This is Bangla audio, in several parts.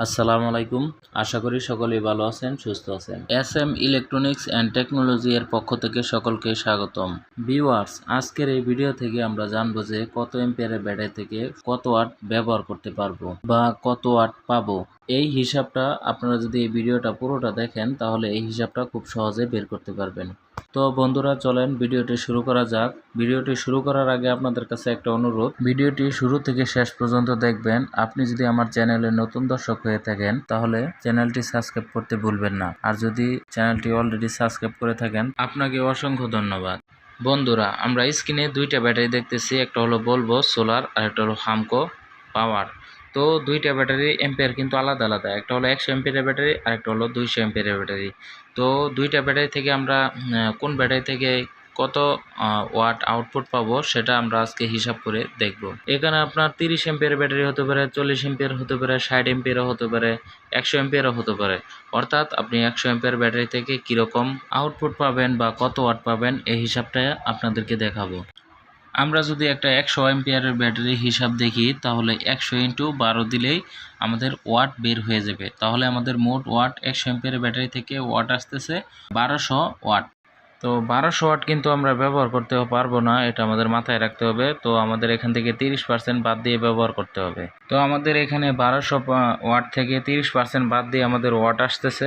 আসসালামু আলাইকুম। আশা করি সকলেই ভালো আছেন, সুস্থ আছেন। SM ইলেকট্রনিক্স অ্যান্ড টেকনোলজি এর পক্ষ থেকে সকলকে স্বাগতম। ভিউয়ার্স, আজকের এই ভিডিও থেকে আমরা জানবো যে কত এম্পিয়ারের ব্যাটারি থেকে কত ওয়াট ব্যবহার করতে পারবো বা কত ওয়াট পাবো। এই হিসাবটা আপনারা যদি এই ভিডিওটা পুরোটা দেখেন তাহলে এই হিসাবটা খুব সহজে বের করতে পারবেন। তো বন্ধুরা, চলেন ভিডিওটি শুরু করা যাক। ভিডিওটি শুরু করার আগে আপনাদের কাছে একটা অনুরোধ, ভিডিওটি শুরু থেকে শেষ পর্যন্ত দেখবেন। আপনি যদি আমার চ্যানেলে নতুন দর্শক হয়ে থাকেন তাহলে চ্যানেলটি সাবস্ক্রাইব করতে ভুলবেন না, আর যদি চ্যানেলটি অলরেডি সাবস্ক্রাইব করে থাকেন আপনাকে অসংখ্য ধন্যবাদ। বন্ধুরা, আমরা স্ক্রিনে দুইটা ব্যাটারি দেখতেছি, একটা হলো বলবো সোলার আর একটা হলো হামকো পাওয়ার। তো দুইটা ব্যাটারি এম্পিয়ার কিন্তু আলাদা আলাদা, একটা হলো 100 এম্পিয়ারের ব্যাটারি আর একটা হলো 200 এম্পিয়ারের ব্যাটারি। তো দুইটা ব্যাটারি থেকে আমরা কোন ব্যাটারি থেকে কত ওয়াট আউটপুট পাবো সেটা আমরা আজকে হিসাব করে দেখব। এখানে আপনার 30 এম্পিয়ার ব্যাটারি হতে পারে, 40 এম্পিয়ার হতে পারে, 60 এম্পিয়ারও হতে পারে, 100 এম্পিয়ারও হতে পারে। অর্থাৎ আপনি 100 এম্পিয়ার ব্যাটারি থেকে কীরকম আউটপুট পাবেন বা কত ওয়াট পাবেন এই হিসাবটা আপনাদেরকে দেখাবো। আমরা যদি একটা 100 এম্পিয়ারের ব্যাটারি হিসাব দেখি তাহলে 100 × 12 দিলেই আমাদের ওয়াট বের হয়ে যাবে। তাহলে আমাদের মোট ওয়াট 100 এম্পিয়ারের ব্যাটারি থেকে ওয়াট আসতেছে 1200 ওয়াট। তো 1200 ওয়াট কিন্তু আমরা ব্যবহার করতে পারবো না, এটা আমাদের মাথায় রাখতে হবে। তো আমাদের এখান থেকে 30% বাদ দিয়ে ব্যবহার করতে হবে। তো আমাদের এখানে 1200 ওয়াট থেকে 30% বাদ দিয়ে আমাদের ওয়াট আসতেছে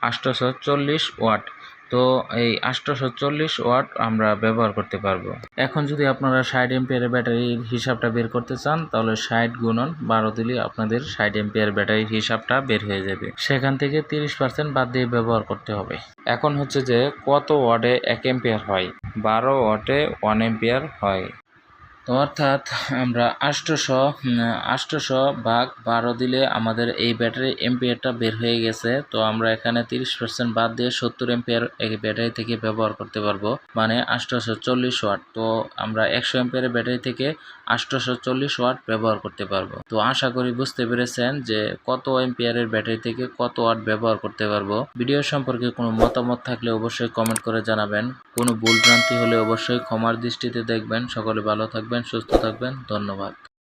840 ওয়াট। তো এই 840 ওয়াট আমরা ব্যবহার করতে পারবো। এখন যদি আপনারা 60 এম্পিয়ারের ব্যাটারির হিসাবটা বের করতে চান তাহলে 60 × 12 দিলে আপনাদের 60 এম্পিয়ার ব্যাটারির হিসাবটা বের হয়ে যাবে। সেখান থেকে 30% বাদ দিয়ে ব্যবহার করতে হবে। এখন হচ্ছে যে কত ওয়াটে 1 এম্পিয়ার হয়। 12 ওয়াটে 1 এম্পিয়ার হয়। তো অর্থাৎ আমরা 800 ভাগ 12 দিলে আমাদের এই ব্যাটারি এম্পিয়ারটা বের হয়ে গেছে। তো আমরা এখানে 30% বাদ দিয়ে 70 এম্পিয়ার এই ব্যাটারি থেকে ব্যবহার করতে পারবো, মানে 840 ওয়াট। তো আমরা 100 এম্পিয়ারের ব্যাটারি থেকে 840 ওয়াট ব্যবহার করতে পারবো। তো আশা করি বুঝতে পেরেছেন যে কত এম্পিয়ারের ব্যাটারি থেকে কত ওয়াট ব্যবহার করতে পারবো। ভিডিও সম্পর্কে কোনো মতামত থাকলে অবশ্যই কমেন্ট করে জানাবেন। কোনো ভুল ভ্রান্তি হলে অবশ্যই ক্ষমার দৃষ্টিতে দেখবেন। সকলে ভালো থাকবেন, সুস্থ থাকবেন। ধন্যবাদ।